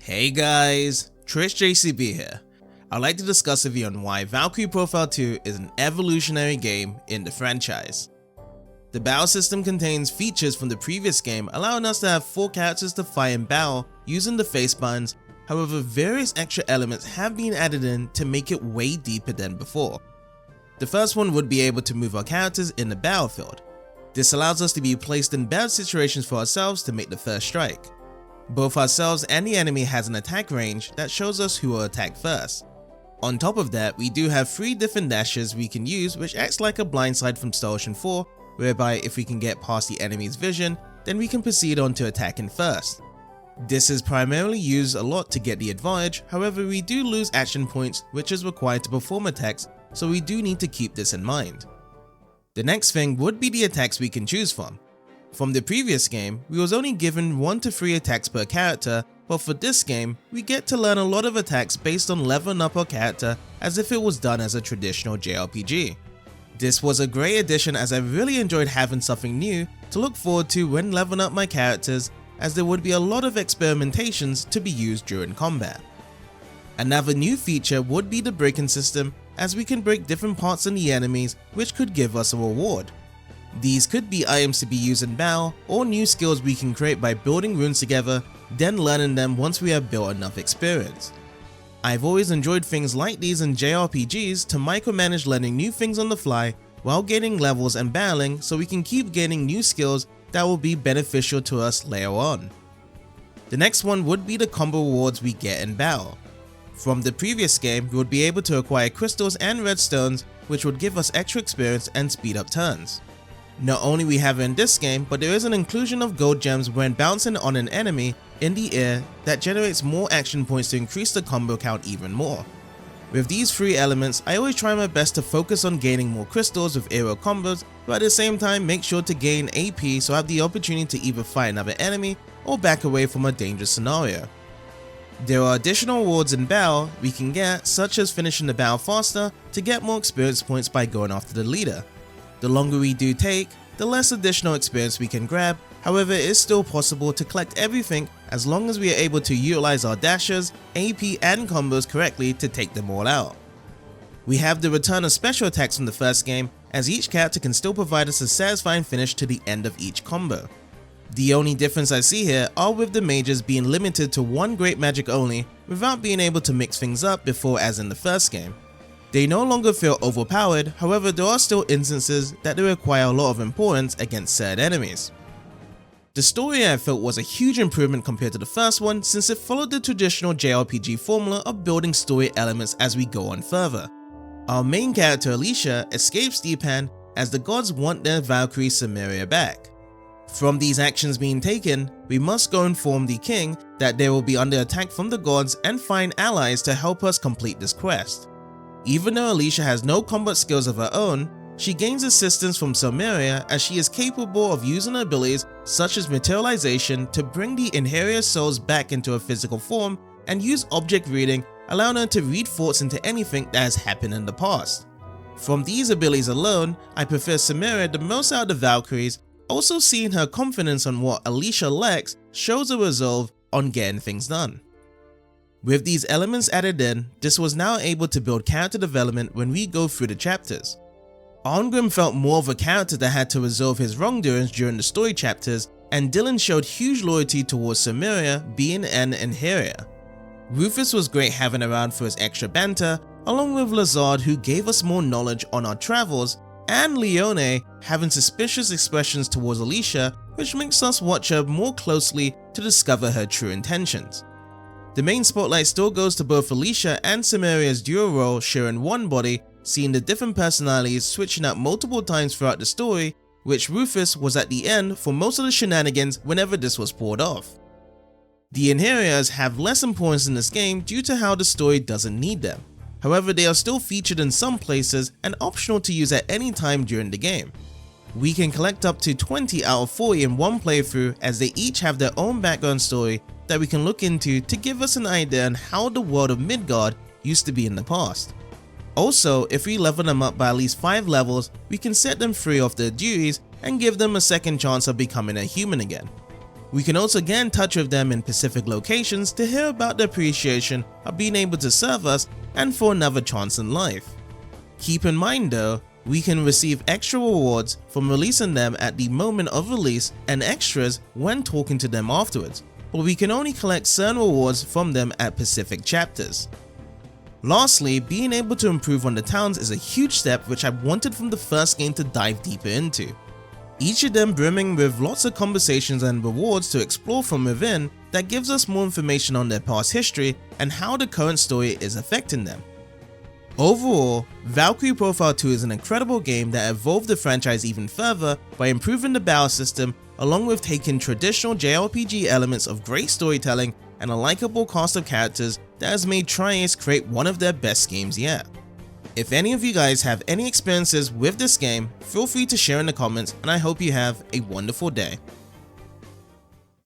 Hey guys, Trish JCB here. I'd like to discuss with you on why Valkyrie Profile 2 is an evolutionary game in the franchise. The battle system contains features from the previous game, allowing us to have 4 characters to fight and battle using the face buttons. However, various extra elements have been added in to make it way deeper than before. The first one would be able to move our characters in the battlefield. This allows us to be placed in bad situations for ourselves to make the first strike. Both ourselves and the enemy has an attack range that shows us who will attack first. On top of that, we do have 3 different dashes we can use, which acts like a blindside from Star Ocean 4, whereby if we can get past the enemy's vision, then we can proceed on to attacking first. This is primarily used a lot to get the advantage, however we do lose action points which is required to perform attacks, so we do need to keep this in mind. The next thing would be the attacks we can choose from. From the previous game, we was only given 1 to 3 attacks per character, but for this game, we get to learn a lot of attacks based on leveling up our character as if it was done as a traditional JRPG. This was a great addition as I really enjoyed having something new to look forward to when leveling up my characters, as there would be a lot of experimentations to be used during combat. Another new feature would be the breaking system, as we can break different parts in the enemies which could give us a reward. These could be items to be used in battle or new skills we can create by building runes together, then learning them once we have built enough experience. I've always enjoyed things like these in JRPGs to micromanage learning new things on the fly while gaining levels and battling, so we can keep gaining new skills that will be beneficial to us later on. The next one would be the combo rewards we get in battle. From the previous game, we would be able to acquire crystals and redstones, which would give us extra experience and speed up turns. Not only we have it in this game, but there is an inclusion of gold gems when bouncing on an enemy in the air that generates more action points to increase the combo count even more. With these 3 elements, I always try my best to focus on gaining more crystals with aerial combos, but at the same time make sure to gain AP so I have the opportunity to either fight another enemy or back away from a dangerous scenario. There are additional rewards in battle we can get, such as finishing the battle faster to get more experience points by going after the leader. The longer we do take, the less additional experience we can grab, however it is still possible to collect everything as long as we are able to utilize our dashes, AP and combos correctly to take them all out. We have the return of special attacks from the first game, as each character can still provide us a satisfying finish to the end of each combo. The only difference I see here are with the mages being limited to 1 great magic only without being able to mix things up before as in the first game. They no longer feel overpowered, however there are still instances that they require a lot of importance against certain enemies. The story I felt was a huge improvement compared to the first one, since it followed the traditional JRPG formula of building story elements as we go on further. Our main character Alicia escapes Stepan as the gods want their Valkyrie Samaria back. From these actions being taken, we must go inform the king that they will be under attack from the gods and find allies to help us complete this quest. Even though Alicia has no combat skills of her own, she gains assistance from Samaria as she is capable of using abilities such as materialization to bring the inherited souls back into a physical form and use object reading, allowing her to read thoughts into anything that has happened in the past. From these abilities alone, I prefer Samaria the most out of the Valkyries. Also, seeing her confidence on what Alicia lacks shows a resolve on getting things done. With these elements added in, this was now able to build character development when we go through the chapters. Arngrim felt more of a character that had to resolve his wrongdoings during the story chapters, and Dylan showed huge loyalty towards Samaria being an inheritor. Rufus was great having around for his extra banter, along with Lazard who gave us more knowledge on our travels, and Leone having suspicious expressions towards Alicia, which makes us watch her more closely to discover her true intentions. The main spotlight still goes to both Alicia and Samaria's dual role sharing one body, seeing the different personalities switching up multiple times throughout the story, which Rufus was at the end for most of the shenanigans whenever this was pulled off. The inheritors have less importance in this game due to how the story doesn't need them. However, they are still featured in some places and optional to use at any time during the game. We can collect up to 20 out of 40 in one playthrough, as they each have their own background story that we can look into to give us an idea on how the world of Midgard used to be in the past. Also, if we level them up by at least 5 levels, we can set them free of their duties and give them a second chance of becoming a human again. We can also get in touch with them in specific locations to hear about the appreciation of being able to serve us and for another chance in life. Keep in mind though, we can receive extra rewards from releasing them at the moment of release and extras when talking to them afterwards, but we can only collect certain rewards from them at specific chapters. Lastly, being able to improve on the towns is a huge step which I wanted from the first game to dive deeper into. Each of them brimming with lots of conversations and rewards to explore from within that gives us more information on their past history and how the current story is affecting them. Overall, Valkyrie Profile 2 is an incredible game that evolved the franchise even further by improving the battle system along with taking traditional JRPG elements of great storytelling and a likable cast of characters that has made Tri-Ace create one of their best games yet. If any of you guys have any experiences with this game, feel free to share in the comments and I hope you have a wonderful day.